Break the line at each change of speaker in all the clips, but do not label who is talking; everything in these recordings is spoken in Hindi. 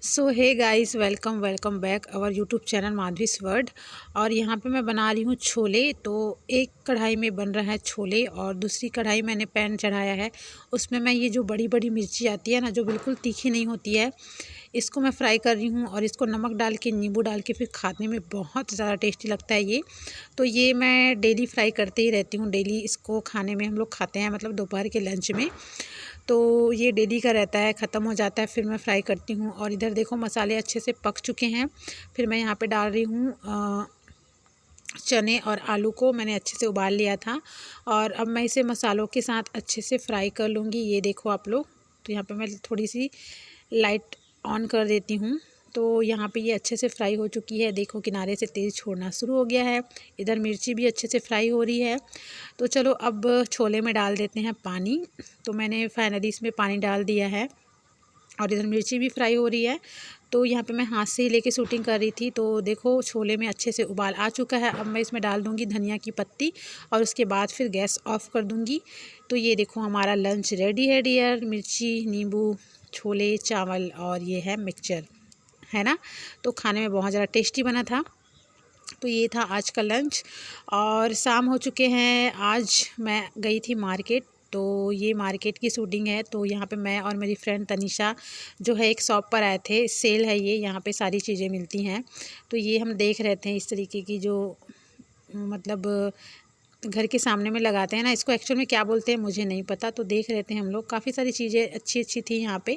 So hey guys, welcome welcome back our YouTube channel Madhavi's world. और यहाँ पे मैं बना रही हूँ छोले। तो एक कढ़ाई में बन रहा है छोले और दूसरी कढ़ाई मैंने पैन चढ़ाया है। उसमें मैं ये जो बड़ी बड़ी मिर्ची आती है ना, जो बिल्कुल तीखी नहीं होती है, इसको मैं फ्राई कर रही हूँ। और इसको नमक डाल के, नींबू डाल के फिर खाने में बहुत ज़्यादा टेस्टी लगता है ये। तो ये मैं डेली फ्राई करते ही रहती हूँ। डेली इसको खाने में हम लोग खाते हैं, मतलब दोपहर के लंच में। तो ये डेली का रहता है, ख़त्म हो जाता है फिर मैं फ्राई करती हूँ। और इधर देखो मसाले अच्छे से पक चुके हैं। फिर मैं यहाँ पे डाल रही हूँ चने और आलू को मैंने अच्छे से उबाल लिया था। और अब मैं इसे मसालों के साथ अच्छे से फ्राई कर लूँगी। ये देखो आप लोग, तो यहाँ पे मैं थोड़ी सी लाइट ऑन कर देती हूँ। तो यहाँ पे ये अच्छे से फ्राई हो चुकी है। देखो किनारे से तेल छोड़ना शुरू हो गया है। इधर मिर्ची भी अच्छे से फ्राई हो रही है। तो चलो अब छोले में डाल देते हैं पानी। तो मैंने फाइनली इसमें पानी डाल दिया है और इधर मिर्ची भी फ्राई हो रही है। तो यहाँ पे मैं हाथ से ही लेके शूटिंग कर रही थी। तो देखो छोले में अच्छे से उबाल आ चुका है। अब मैं इसमें डाल दूँगी धनिया की पत्ती और उसके बाद फिर गैस ऑफ कर दूँगी। तो ये देखो हमारा लंच रेडी है डियर। मिर्ची, नींबू, छोले, चावल और ये है मिक्सचर, है ना। तो खाने में बहुत ज़्यादा टेस्टी बना था। तो ये था आज का लंच। और शाम हो चुके हैं। आज मैं गई थी मार्केट। तो ये मार्केट की शूटिंग है। तो यहाँ पे मैं और मेरी फ्रेंड तनिषा जो है एक शॉप पर आए थे। सेल है ये, यहाँ पे सारी चीज़ें मिलती हैं। तो ये हम देख रहे थे इस तरीके की जो मतलब घर के सामने में लगाते हैं ना, इसको एक्चुअल में क्या बोलते हैं मुझे नहीं पता। तो देख रहे थे हम लोग, काफ़ी सारी चीज़ें अच्छी अच्छी थी यहाँ पे।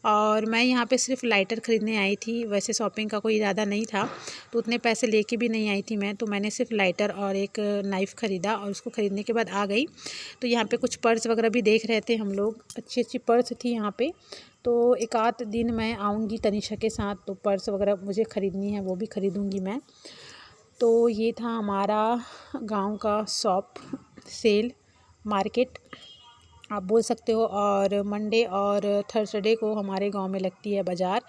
और मैं यहाँ पे सिर्फ लाइटर ख़रीदने आई थी, वैसे शॉपिंग का कोई इरादा नहीं था। तो उतने पैसे लेके भी नहीं आई थी मैं। तो मैंने सिर्फ लाइटर और एक नाइफ़ ख़रीदा और उसको ख़रीदने के बाद आ गई। तो यहाँ पे कुछ पर्स वगैरह भी देख रहे थे हम लोग, अच्छी अच्छी पर्स थी यहाँ पे। तो एक आध दिन मैं आऊँगी तनिषा के साथ, तो पर्स वगैरह मुझे ख़रीदनी है, वो भी ख़रीदूँगी मैं। तो ये था हमारा गांव का शॉप सेल मार्केट आप बोल सकते हो। और मंडे और थर्सडे को हमारे गांव में लगती है बाज़ार।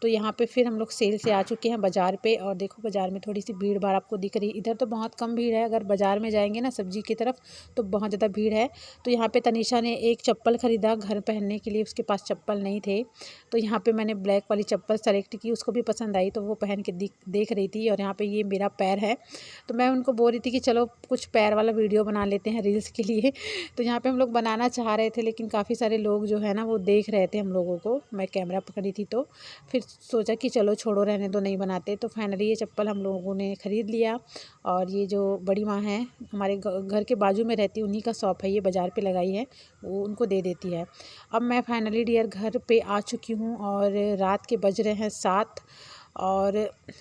तो यहाँ पे फिर हम लोग सेल से आ चुके हैं बाज़ार पे। और देखो बाज़ार में थोड़ी सी भीड़ भाड़ आपको दिख रही है। इधर तो बहुत कम भीड़ है, अगर बाज़ार में जाएंगे ना सब्जी की तरफ तो बहुत ज़्यादा भीड़ है। तो यहाँ पे तनिषा ने एक चप्पल ख़रीदा घर पहनने के लिए, उसके पास चप्पल नहीं थे। तो यहाँ पर मैंने ब्लैक वाली चप्पल सेलेक्ट की, उसको भी पसंद आई तो वो पहन के देख रही थी। और यहाँ पर ये मेरा पैर है, तो मैं उनको बोल रही थी कि चलो कुछ पैर वाला वीडियो बना लेते हैं रील्स के लिए। तो यहाँ पे हम लोग बनाना चाह रहे थे, लेकिन काफ़ी सारे लोग जो है ना वो देख रहे थे हम लोगों को। मैं कैमरा पकड़ी थी तो फिर सोचा कि चलो छोड़ो, रहने दो, नहीं बनाते। तो फाइनली ये चप्पल हम लोगों ने ख़रीद लिया। और ये जो बड़ी माँ है हमारे घर के बाजू में रहती, उन्हीं का शॉप है, ये बाज़ार पे लगाई है, वो उनको दे देती है। अब मैं फाइनली डियर घर पे आ चुकी हूँ और रात के बज रहे हैं 7। और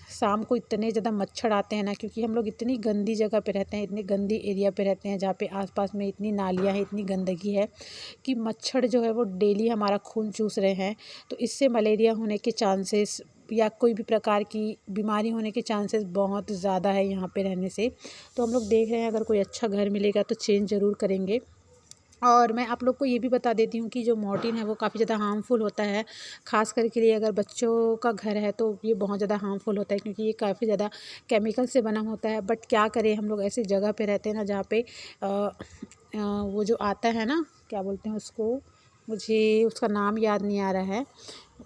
शाम को इतने ज़्यादा मच्छर आते हैं ना, क्योंकि हम लोग इतनी गंदी जगह पे रहते हैं, इतनी गंदी एरिया पे रहते हैं जहाँ पे आसपास में इतनी नालियाँ हैं, इतनी गंदगी है कि मच्छर जो है वो डेली हमारा खून चूस रहे हैं। तो इससे मलेरिया होने के चांसेस या कोई भी प्रकार की बीमारी होने के चांसेस बहुत ज़्यादा है यहाँ पे रहने से। तो हम लोग देख रहे हैं अगर कोई अच्छा घर मिलेगा तो चेंज ज़रूर करेंगे। और मैं आप लोग को ये भी बता देती हूँ कि जो मॉर्टिन है वो काफ़ी ज़्यादा हार्मफुल होता है, ख़ास करके लिए अगर बच्चों का घर है तो ये बहुत ज़्यादा हार्मफुल होता है, क्योंकि ये काफ़ी ज़्यादा केमिकल से बना होता है। बट क्या करें, हम लोग ऐसी जगह पे रहते हैं ना जहाँ पे वो जो आता है ना, क्या बोलते हैं उसको, मुझे उसका नाम याद नहीं आ रहा है,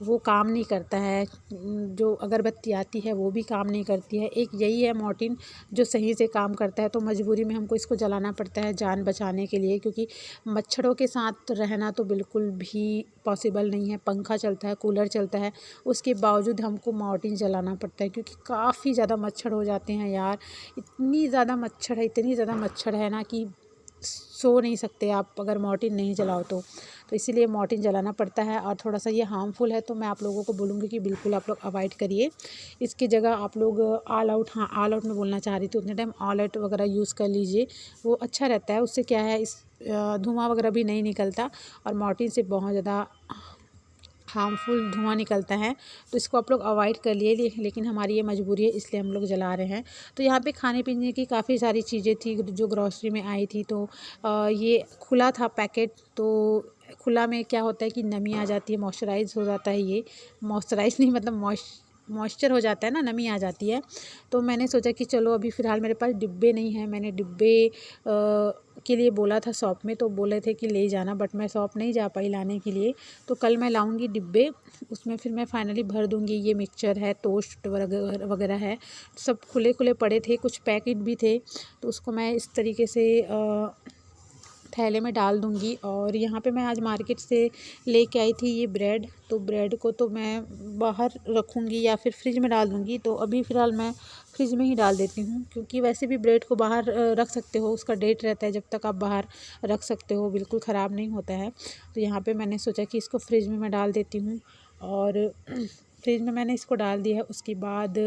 वो काम नहीं करता है। जो अगरबत्ती आती है वो भी काम नहीं करती है। एक यही है मॉर्टिन जो सही से काम करता है। तो मजबूरी में हमको इसको जलाना पड़ता है जान बचाने के लिए, क्योंकि मच्छरों के साथ रहना तो बिल्कुल भी पॉसिबल नहीं है। पंखा चलता है, कूलर चलता है, उसके बावजूद हमको मॉर्टिन जलाना पड़ता है, क्योंकि काफ़ी ज़्यादा मच्छर हो जाते हैं यार। इतनी ज़्यादा मच्छर है, इतनी ज़्यादा मच्छर है ना कि सो नहीं सकते आप अगर मॉर्टिन नहीं जलाओ तो इसीलिए मॉर्टिन जलाना पड़ता है। और थोड़ा सा ये हार्मफुल है, तो मैं आप लोगों को बोलूँगी कि बिल्कुल आप लोग अवॉइड करिए। इसकी जगह आप लोग ऑल आउट, हाँ ऑल आउट में बोलना चाह रही थी, उतने टाइम ऑल आउट वगैरह यूज़ कर लीजिए, वो अच्छा रहता है। उससे क्या है, इस धुआं वगैरह भी नहीं निकलता। और मॉर्टिन से बहुत ज़्यादा हार्मफुल धुआं निकलता है, तो इसको आप लोग अवॉइड कर लिए। लेकिन हमारी ये मजबूरी है, इसलिए हम लोग जला रहे हैं। तो यहाँ पे खाने पीने की काफ़ी सारी चीज़ें थी जो ग्रॉसरी में आई थी। तो ये खुला था पैकेट। तो खुला में क्या होता है कि नमी आ जाती है, मॉइस्चराइज हो जाता है, ये मॉइस्चराइज नहीं मतलब मॉइस्चर हो जाता है ना, नमी आ जाती है। तो मैंने सोचा कि चलो अभी फ़िलहाल मेरे पास डिब्बे नहीं हैं, मैंने डिब्बे के लिए बोला था शॉप में, तो बोले थे कि ले जाना, बट मैं शॉप नहीं जा पाई लाने के लिए। तो कल मैं लाऊंगी डिब्बे, उसमें फिर मैं फाइनली भर दूंगी। ये मिक्सचर है, टोस्ट वगैरह है, सब खुले खुले पड़े थे, कुछ पैकेट भी थे, तो उसको मैं इस तरीके से थैले में डाल दूंगी। और यहाँ पे मैं आज मार्केट से लेके आई थी ये ब्रेड, तो ब्रेड को तो मैं बाहर रखूँगी या फिर फ्रिज में डाल दूँगी। तो अभी फ़िलहाल मैं फ्रिज में ही डाल देती हूँ, क्योंकि वैसे भी ब्रेड को बाहर रख सकते हो, उसका डेट रहता है, जब तक आप बाहर रख सकते हो बिल्कुल ख़राब नहीं होता है। तो यहाँ पे मैंने सोचा कि इसको फ्रिज में मैं डाल देती हूँ, और फ्रिज में मैंने इसको डाल दिया है। उसके बाद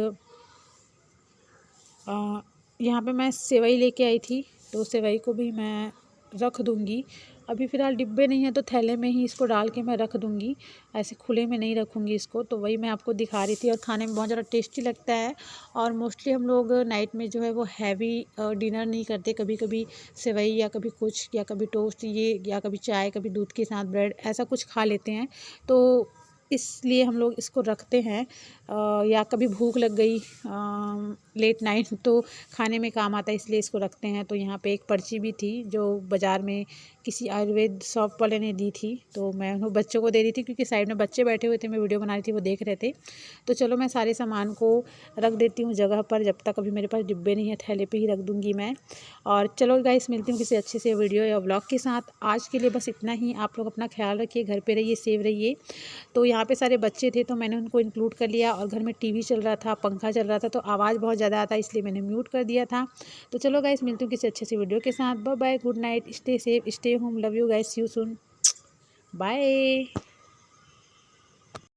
यहाँ पे मैं सेवई लेके आई थी, तो सेवई को भी मैं रख दूँगी। अभी फ़िलहाल डिब्बे नहीं है तो थैले में ही इसको डाल के मैं रख दूँगी, ऐसे खुले में नहीं रखूँगी इसको। तो वही मैं आपको दिखा रही थी, और खाने में बहुत ज़्यादा टेस्टी लगता है। और मोस्टली हम लोग नाइट में जो है वो हैवी डिनर नहीं करते, कभी कभी सेवई या कभी कुछ या कभी टोस्ट ये, या कभी चाय, कभी दूध के साथ ब्रेड, ऐसा कुछ खा लेते हैं। तो इसलिए हम लोग इसको रखते हैं। या कभी भूख लग गई लेट नाइट, तो खाने में काम आता है, इसलिए इसको रखते हैं। तो यहाँ पे एक पर्ची भी थी जो बाज़ार में किसी आयुर्वेद शॉप वाले ने दी थी, तो मैं उन बच्चों को दे रही थी, क्योंकि साइड में बच्चे बैठे हुए थे, मैं वीडियो बना रही थी, वो देख रहे थे। तो चलो मैं सारे सामान को रख देती हूँ जगह पर, जब तक अभी मेरे पास डिब्बे नहीं है, थैले पे ही रख दूँगी मैं। और चलो गाइस, मिलती हूँ किसी अच्छे से वीडियो या व्लॉग के साथ। आज के लिए बस इतना ही। आप लोग अपना ख्याल रखिए, घर पे रहिए, सेफ रहिए। तो यहाँ पे सारे बच्चे थे, तो मैंने उनको इंक्लूड कर लिया, और घर में टीवी चल रहा था, पंखा चल रहा था, तो आवाज़ बहुत ज़्यादा आता, इसलिए मैंने म्यूट कर दिया था। तो चलो गाइस, मिलती हूँ किसी अच्छे से वीडियो के साथ। Bye bye, good night, stay safe, stay home, love you guys, see you soon, bye.